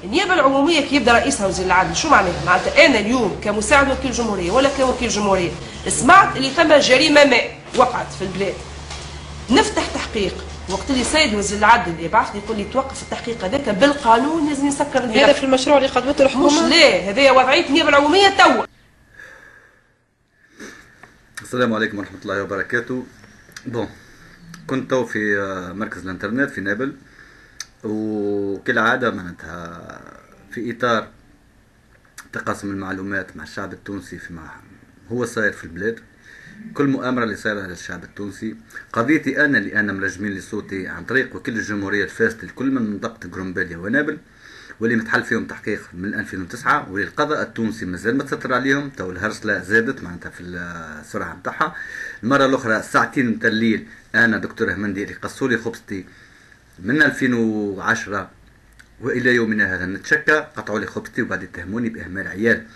النيابه العموميه كي يبدا رئيسها وزير العدل شو معناها؟ معناتها انا اليوم كمساعد وكيل جمهوريه ولا كوكيل جمهوريه سمعت اللي ثم جريمه ما وقعت في البلاد، نفتح تحقيق، وقت اللي سيد وزير العدل يبعث لي يقول لي توقف التحقيق هذاك بالقانون لازم يسكر البلاد. هذا في المشروع اللي قدمته الحكومه؟ مش لا، هذه وضعيه النيابه العموميه توا. السلام عليكم ورحمه الله وبركاته. بون، كنت تو في مركز الانترنت في نابل، وكالعاده معناتها في اطار تقاسم المعلومات مع الشعب التونسي فيما هو صاير في البلاد، كل مؤامرة اللي صايرة على الشعب التونسي. قضيتي أنا اللي أنا ملجمين لي صوتي عن طريق وكيل الجمهورية الفاسد لكل من منطقة جرومباليا ونابل، واللي متحل فيهم تحقيق من 2009، واللي القضاء التونسي مازال ما تستر عليهم. تو الهرسلة زادت معناتها في السرعة نتاعها. المرة الأخرى ساعتين متاع الليل أنا دكتور همندي اللي قصولي خبزتي من 2010 والى يومنا هذا نتشكى، قطعوا لي خبزتي وبعد يتهموني باهمال عيال.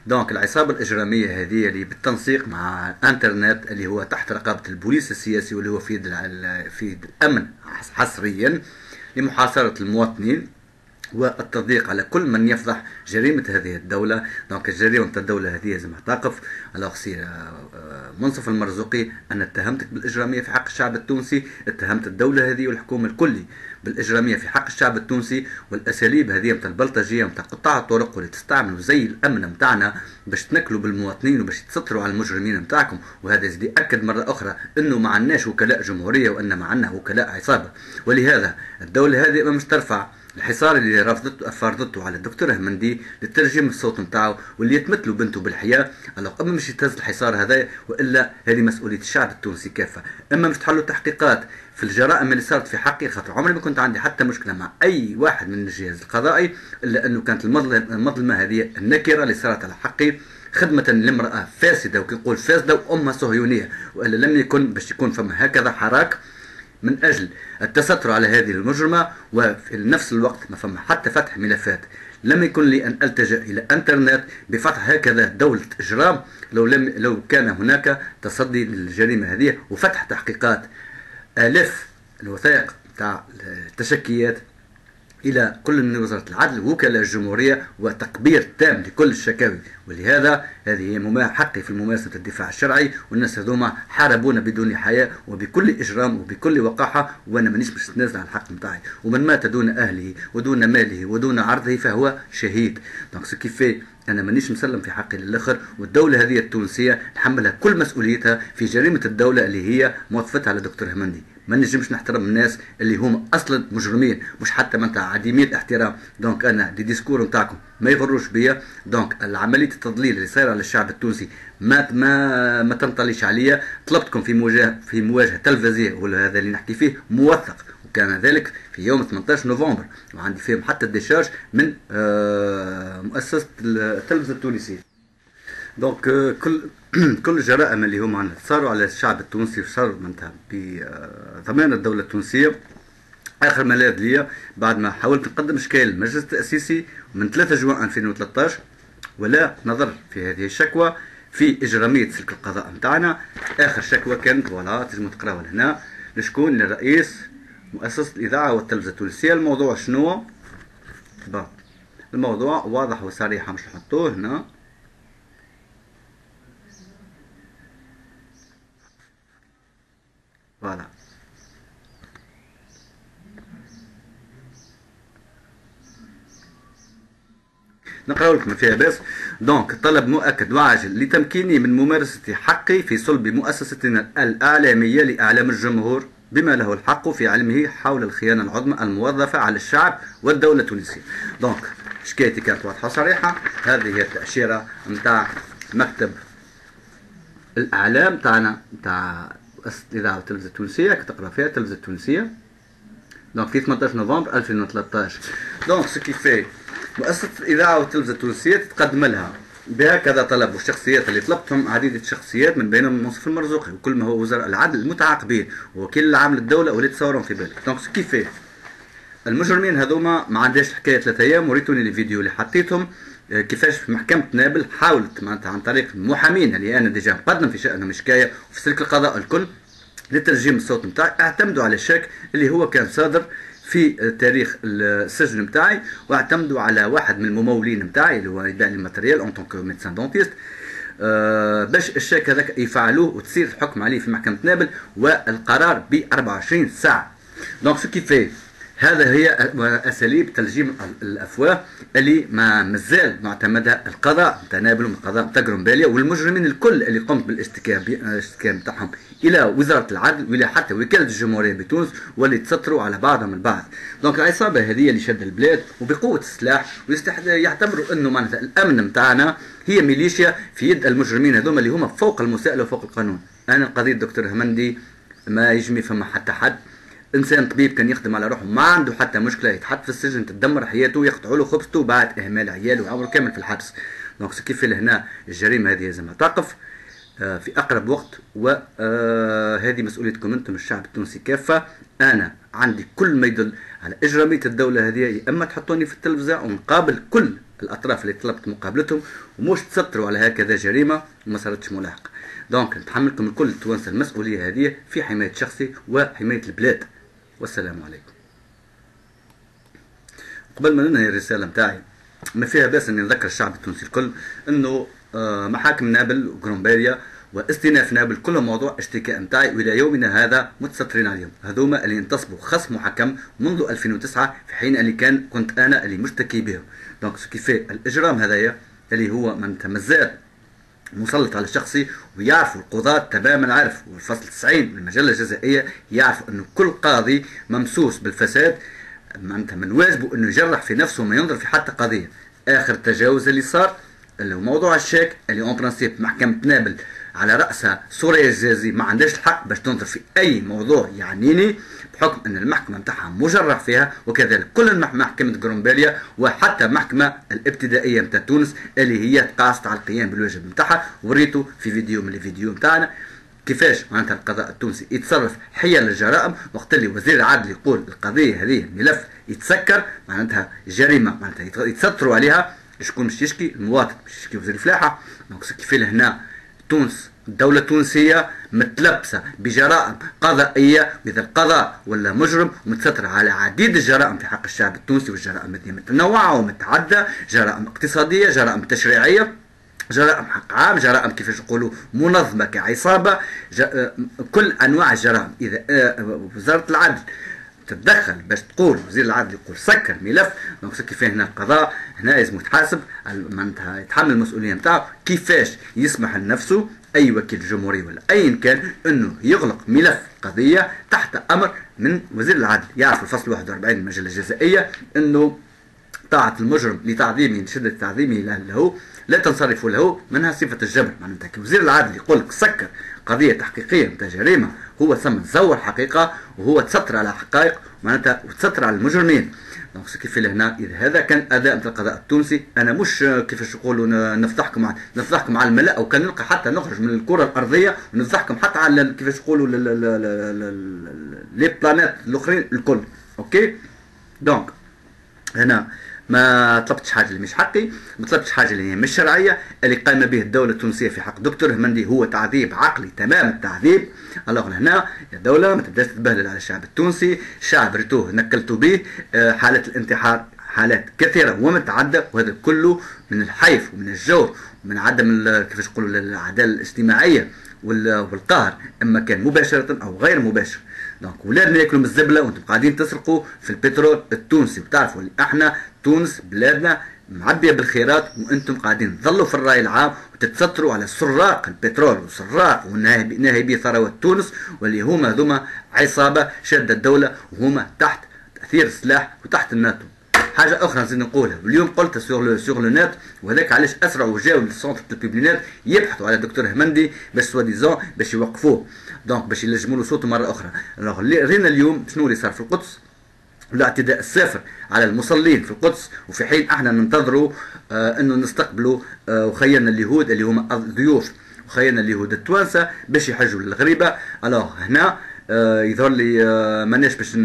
دونك العصابه الاجراميه هذه اللي بالتنسيق مع انترنت اللي هو تحت رقابه البوليس السياسي واللي هو في يد الامن حصريا لمحاصره المواطنين والتضييق على كل من يفضح جريمة هذه الدولة. دونك الجريمة الدولة هذه لازم تقف. على سي منصف المرزوقي، أنا اتهمتك بالإجرامية في حق الشعب التونسي، اتهمت الدولة هذه والحكومة الكلي بالإجرامية في حق الشعب التونسي، والأساليب هذه متاع البلطجية متاع قطاع الطرق واللي تستعملوا زي الأمن متاعنا باش تنكلوا بالمواطنين وباش تسطروا على المجرمين متاعكم. وهذا يزيد يأكد مرة أخرى أنه ما عندناش وكلاء جمهورية وأن ما عندنا وكلاء عصابة. ولهذا الدولة هذه مش ترفع الحصار اللي فرضته على الدكتور همندي لترجم الصوت نتاعو واللي يتمثلوا بنته بالحياه. اما مش يتهز الحصار هذا، والا هذه مسؤوليه الشعب التونسي كافه. اما مش تحلوا تحقيقات في الجرائم اللي صارت في حقي، خاطر عمري ما كنت عندي حتى مشكله مع اي واحد من الجهاز القضائي، الا انه كانت المظلمه هذه النكره اللي صارت على حقي خدمة لامرأة فاسدة، وكيقول فاسدة وأمها صهيونية، وإلا لم يكن باش يكون فما هكذا حراك من أجل التستر على هذه المجرمة. وفي نفس الوقت ما فما حتى فتح ملفات. لم يكن لي أن ألتجأ إلى أنترنت بفتح هكذا دولة إجرام لو كان هناك تصدي للجريمة هذه وفتح تحقيقات. آلاف الوثائق تاع التشكيات إلى كل من وزارة العدل ووكلاء الجمهورية وتقبير تام لكل الشكاوي. ولهذا هذه هي حقي في ممارسة الدفاع الشرعي، والناس هذوما حاربونا بدون حياء وبكل إجرام وبكل وقاحة، وأنا مانيش باش نتنازل عن الحق نتاعي. ومن مات دون أهله ودون ماله ودون عرضه فهو شهيد. دونك سو كيفي أنا مانيش مسلم في حقي للآخر، والدولة هذه التونسية نحملها كل مسؤوليتها في جريمة الدولة اللي هي موظفتها على دكتور همندي. ما نجمش نحترم الناس اللي هم اصلا مجرمين، مش حتى من عديمي الاحترام. دونك انا دي ديسكور نتاعكم ما يغروش بيا. دونك العمليه التضليل اللي صايره على الشعب التونسي ما تنطليش عليا. طلبتكم في مواجهه تلفزيونيه، وهذا اللي نحكي فيه موثق، وكان ذلك في يوم 18 نوفمبر، وعندي فيهم حتى الديشارج من مؤسسه التلفزه التونسيه. دونك كل الجرائم اللي هم صاروا على الشعب التونسي صاروا منتهى بضمان الدولة التونسية. آخر ملاذ ليا بعد ما حاولت نقدم شكاية للمجلس التأسيسي من 3 جوان 2013 ولا نظر في هذه الشكوى في إجرامية سلك القضاء نتاعنا. آخر شكوى كانت فوالا تنجموا تقراوها هنا لشكون؟ للرئيس مؤسسة الإذاعة والتلفزة التونسية. الموضوع شنو؟ الموضوع واضح وصريح، مش نحطوه هنا. فوالا نقرأ لكم فيها بس. دونك طلب مؤكد وعاجل لتمكيني من ممارسة حقي في صلب مؤسستنا الإعلامية لإعلام الجمهور بما له الحق في علمه حول الخيانة العظمى الموظفة على الشعب والدولة التونسية. دونك شكايتي كانت واضحة صريحة. هذه هي التأشيرة نتاع مكتب الإعلام تاعنا نتاع مؤسسة الإذاعة والتلفزة التونسية، كتقرا فيها التلفزة التونسية. دونك في 18 نوفمبر 2013. دونك سو كيفي مؤسسة الإذاعة والتلفزة التونسية تتقدم لها بهكذا طلب، والشخصيات اللي طلبتهم عديدة شخصيات من بينهم منصف المرزوقي وكل ما هو وزراء العدل المتعاقبين ووكيل العام للدولة واللي تصورهم في بالك. دونك سو كيفي المجرمين هذوما ما عندهاش حكاية 3 أيام. وريتوني الفيديو اللي حطيتهم كيفاش في محكمة نابل حاولت معناتها عن طريق المحامين اللي أنا ديجا مقدم في شأنهم شكاية وفي سلك القضاء الكل لترجيم الصوت نتاعي، اعتمدوا على الشك اللي هو كان صادر في تاريخ السجن نتاعي، واعتمدوا على واحد من الممولين نتاعي اللي هو يبيع لي الماتريال اون طونك ميدسان دونتيست باش الشيك هذاك يفعلوه وتصير الحكم عليه في محكمة نابل، والقرار ب 24 ساعة. دونك سو كي في هذا هي اساليب تلجيم الافواه اللي ما مازال معتمدها القضاء نتاع نابل والقضاء نتاع غرومباليا والمجرمين الكل اللي قمت بالاشتكاء نتاعهم الى وزاره العدل والى حتى وكاله الجمهوريه بتونس، واللي تستروا على بعضهم البعض. دونك العصابه هذه اللي شد البلاد وبقوه السلاح يعتبروا انه معناتها الامن نتاعنا هي ميليشيا في يد المجرمين هذوما اللي هما فوق المساءله وفوق القانون. انا قضيه دكتور همندي ما يجمي فما حتى حد انسان طبيب كان يخدم على روحه ما عنده حتى مشكله، يتحط في السجن تدمر حياته يقطعوا له خبزته بعد اهمال عياله وعمره كامل في الحبس. دونك كيف لهنا الجريمه هذه لازم تقف في اقرب وقت، وهذه مسؤوليتكم انتم الشعب التونسي كافه. انا عندي كل ما يدل على اجراميه الدوله هذه، يا اما تحطوني في التلفزه ونقابل كل الاطراف اللي طلبت مقابلتهم، ومش تستروا على هكذا جريمه وما صارتش ملاحقه. دونك نتحملكم الكل التوانسه المسؤوليه هذه في حمايه شخصي وحمايه البلاد. والسلام عليكم. قبل ما ننهي الرسالة متاعي ما فيها باس اني نذكر الشعب التونسي الكل انه محاكم نابل وغرومباليا واستئناف نابل كلهم موضوع اشتكاء متاعي، والى يومنا هذا متسترين عليهم. هذوما اللي انتصبوا خصم محكم منذ 2009 في حين اللي كنت انا اللي مشتكي بهم. دونك كيف الاجرام هذايا اللي هو من مازال مسلط على شخصي، ويعرفوا القضاة تماما عرفوا، والفصل 90 من المجلة الجزائية يعرفوا انه كل قاضي ممسوس بالفساد معناتها من واجبه انه يجرح في نفسه وما ينظر في حتى قضية. اخر تجاوز اللي صار اللي هو موضوع الشيك اللي اون برانسيب محكمة نابل على رأسها سوريا الجازي ما عندهاش الحق باش تنظر في اي موضوع يعنيني، بحكم ان المحكمة نتاعها مجرح فيها، وكذلك كل محكمة غرومباليا وحتى المحكمة الابتدائية نتاع تونس اللي هي تقاصت على القيام بالواجب نتاعها. وريته في فيديو من الفيديو نتاعنا كيفاش معناتها القضاء التونسي يتصرف حيال للجرائم، وقت اللي وزير العدل يقول القضية هذه الملف يتسكر معناتها جريمة معناتها يتستروا عليها. شكون مش يشكي؟ المواطن مش يشكي وزير الفلاحة. دونك كيف هنا تونس الدولة التونسية متلبسة بجرائم قضائية، إذا القضاء ولا مجرم متستر على عديد الجرائم في حق الشعب التونسي، والجرائم هذه متنوعة ومتعدة، جرائم اقتصادية، جرائم تشريعية، جرائم حق عام، جرائم كيفاش يقولوا منظمة كعصابة، كل أنواع الجرائم. إذا وزارة العدل تتدخل باش تقول وزير العدل يقول سكر ملف، دونك كيف هنا القضاء هنا لازم يتحاسب معناتها يتحمل المسؤوليه نتاعو كيفاش يسمح لنفسه اي وكيل جمهوري ولا ايا كان انه يغلق ملف قضيه تحت امر من وزير العدل. يعرف الفصل 41 من المجله الجزائيه انه طاعة المجرم لتعظيمه لشدة تعظيمه له لا تنصرف له منها صفة الجبر. معناتها كي وزير العدل يقول لك سكر قضية تحقيقية نتاع جريمة، هو ثم تزور حقيقة وهو تستر على حقائق معناتها وتستر على المجرمين. دونك كيف لهنا إذا هذا كان أداء نتاع القضاء التونسي، أنا مش كيفاش يقولوا نفضحكم على الملأ، أو كان نلقى حتى نخرج من الكرة الأرضية ونفضحكم حتى على كيفاش يقولوا لي بلانات الأخرين الكل. أوكي دونك هنا ما طلبتش حاجه اللي مش حقي، ما طلبتش حاجه اللي هي مش شرعيه. اللي قام به الدوله التونسيه في حق دكتور همندي هو تعذيب عقلي تمام التعذيب. الله هنا يا دوله ما تبداش تتبهدل على الشعب التونسي، الشعب ريتوه نكلتوا به، حاله الانتحار حالات كثيره ومتعدده، وهذا كله من الحيف ومن الجور ومن عدم كيفاش يقولوا العداله الاجتماعيه والقهر، اما كان مباشره او غير مباشر. دونك ولادنا ياكلوا من الزبله وانتم قاعدين تسرقوا في البترول التونسي، وتعرفوا اللي احنا تونس بلادنا معبيه بالخيرات، وانتم قاعدين تظلوا في الراي العام وتتستروا على سراق البترول وسراق وناهبي ثروات تونس، واللي هما هذوما عصابه شاده الدوله وهما تحت تاثير السلاح وتحت الناتو. حاجه اخرى نزيد نقولها، واليوم قلتها سور لو نت، وهذاك علاش اسرعوا وجاوا للسونتر البيبلينات يبحثوا على دكتور همندي باش سواديزون باش يوقفوه، دونك باش يلجموا له صوته مره اخرى. رينا اليوم شنو اللي صار في القدس، الاعتداء السافر على المصلين في القدس، وفي حين احنا ننتظروا انه نستقبلوا وخيرنا اليهود اللي هما الضيوف وخيرنا اليهود التوانسه باش يحجوا للغريبه. الوغ هنا يظهر لي ماناش باش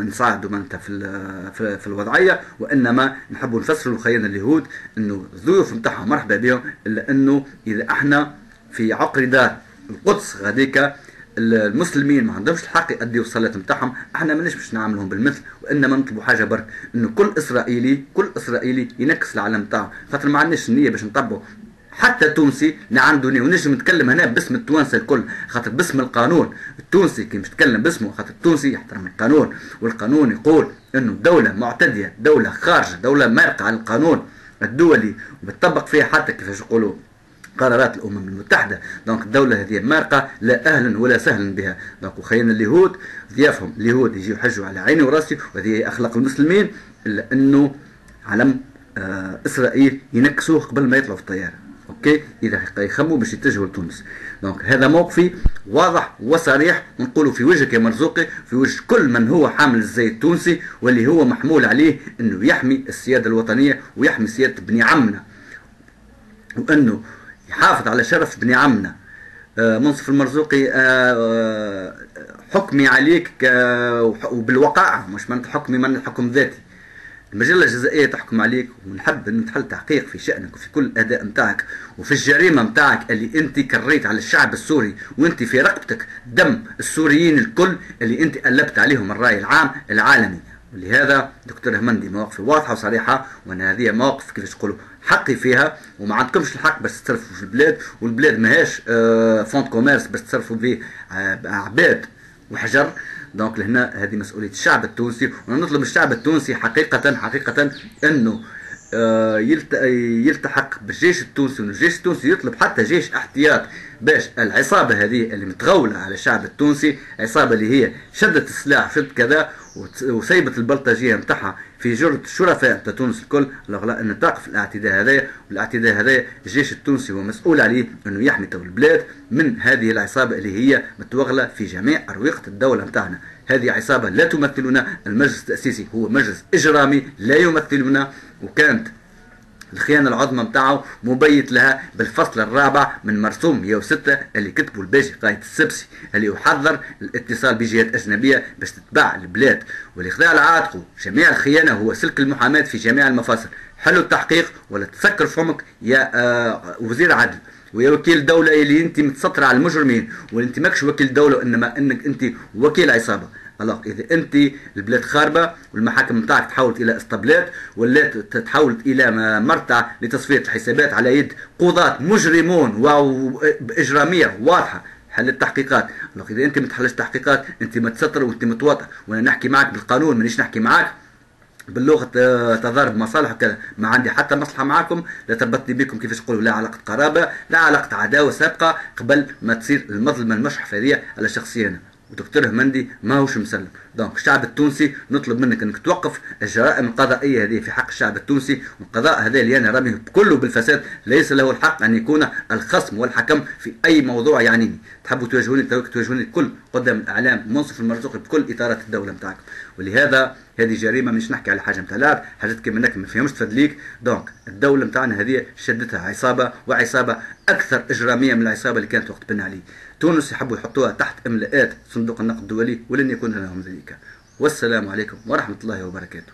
نساعدوا معناتها في الوضعيه، وانما نحبوا نفسروا لخيرنا اليهود انه الضيوف نتاعهم مرحبا بهم، الا انه اذا احنا في عقر دار القدس غاديكا المسلمين ما عندهمش الحق يأديوا الصلاة نتاعهم، احنا ماناش باش نعاملهم بالمثل، وانما نطلبوا حاجة برك، انه كل اسرائيلي ينكس العلم نتاعه، خاطر ما عندناش النية باش نطبقوا حتى تونسي اللي عنده نية، ونجم نتكلم هنا باسم التوانسه الكل، خاطر باسم القانون التونسي كي مش نتكلم باسمه، خاطر التونسي يحترم القانون، والقانون يقول انه دولة معتدية، دولة خارجة، دولة مارقة على القانون الدولي وبتطبق فيها حتى كيفاش يقولوا قرارات الامم المتحده. دونك الدوله هذه مارقه لا اهلا ولا سهلا بها. دونك وخينا اليهود ضيافهم اليهود يجيو يحجوا على عيني وراسي، وهذه اخلاق المسلمين، الا انه علم اسرائيل ينكسوه قبل ما يطلعوا في الطياره. اوكي، اذا يخموا باش يتجهوا لتونس. دونك هذا موقفي واضح وصريح، ونقولوا في وجهك يا مرزوقي، في وجه كل من هو حامل الزي التونسي، واللي هو محمول عليه انه يحمي السياده الوطنيه ويحمي سياده بني عمنا، وانه يحافظ على شرف بني عمنا. منصف المرزوقي، حكمي عليك وبالوقائع، مش من حكمي من الحكم ذاتي. المجله الجزائريه تحكم عليك، ونحب ان تحل تحقيق في شانك وفي كل الاداء نتاعك وفي الجريمه نتاعك اللي انت كريت على الشعب السوري، وانت في رقبتك دم السوريين الكل اللي انت قلبت عليهم الراي العام العالمي. ولهذا دكتور همندي مواقفي واضحه وصريحه، وانا هذه مواقف كيفاش تقولوا حقي فيها، وما عندكمش الحق باش تصرفوا في البلاد، والبلاد ماهاش فوند كوميرس باش تصرفوا فيه عباد وحجر. دونك لهنا هذه مسؤوليه الشعب التونسي، ونطلب من الشعب التونسي حقيقه انه يلتحق بالجيش التونسي، والجيش التونسي يطلب حتى جيش احتياط، باش العصابه هذه اللي متغوله على الشعب التونسي، عصابه اللي هي شدت السلاح شدت كذا وسيبت البلطجيه نتاعها في جرة الشرفاء تاع تونس الكل، لا ان توقف الاعتداء هذايا. والاعتداء هذايا الجيش التونسي هو مسؤول عليه انه يحمي تو البلاد من هذه العصابه اللي هي متوغله في جميع اروقه الدوله نتاعنا. هذه عصابه لا تمثلنا، المجلس التاسيسي هو مجلس اجرامي لا يمثلنا، وكانت الخيانة العظمى نتاعو مبيت لها بالفصل الرابع من مرسوم 106 اللي كتبه الباشي قايد السبسي، اللي يحذر الاتصال بجهات أجنبية باش تتبع البلاد، والإخضاع العاتق جميع الخيانة هو سلك المحاماة في جميع المفاصل. حلو التحقيق ولا تسكر فمك يا وزير عدل ويا وكيل دولة اللي انت متسطر على المجرمين، واللي انت ماكش وكيل دولة، انما انك انت وكيل عصابة. الله، اذا انت البلاد خاربه والمحاكم نتاعك تحولت الى اسطبلات، ولا تحولت الى مرتع لتصفيه الحسابات على يد قضاة مجرمون واجراميه واضحه، حل التحقيقات. الله، اذا انت ما تحلش تحقيقات انت متستر وانت متواطئ، وانا نحكي معك بالقانون مانيش نحكي معك باللغه تضارب مصالح وكذا. ما عندي حتى مصلحه معكم، لا تربطني بكم كيفاش تقولوا، لا علاقه قرابه لا علاقه عداوه سابقه قبل ما تصير المظلمه المشحفه هذه على شخصي انا. ودكتور همندي ماهوش مسلم. دونك الشعب التونسي نطلب منك انك توقف الجرائم القضائيه هذه في حق الشعب التونسي، والقضاء هذا اللي انا راميه كله بالفساد ليس له الحق ان يكون الخصم والحكم في اي موضوع يعنيني. تحبوا تواجهوني تواجهوني الكل قدام الاعلام، منصف المرزوقي بكل اطارات الدوله نتاعكم. ولهذا هذه جريمه مش نحكي على حاجه نتاع لعب، حاجات كيما انك ما فيهمش تفدليك. دونك الدوله نتاعنا هذه شدتها عصابه، وعصابه اكثر اجراميه من العصابه اللي كانت وقت بن علي. تونس يحبوا يحطوها تحت املاءات صندوق النقد الدولي، ولن يكون لهم ذلك. والسلام عليكم ورحمه الله وبركاته.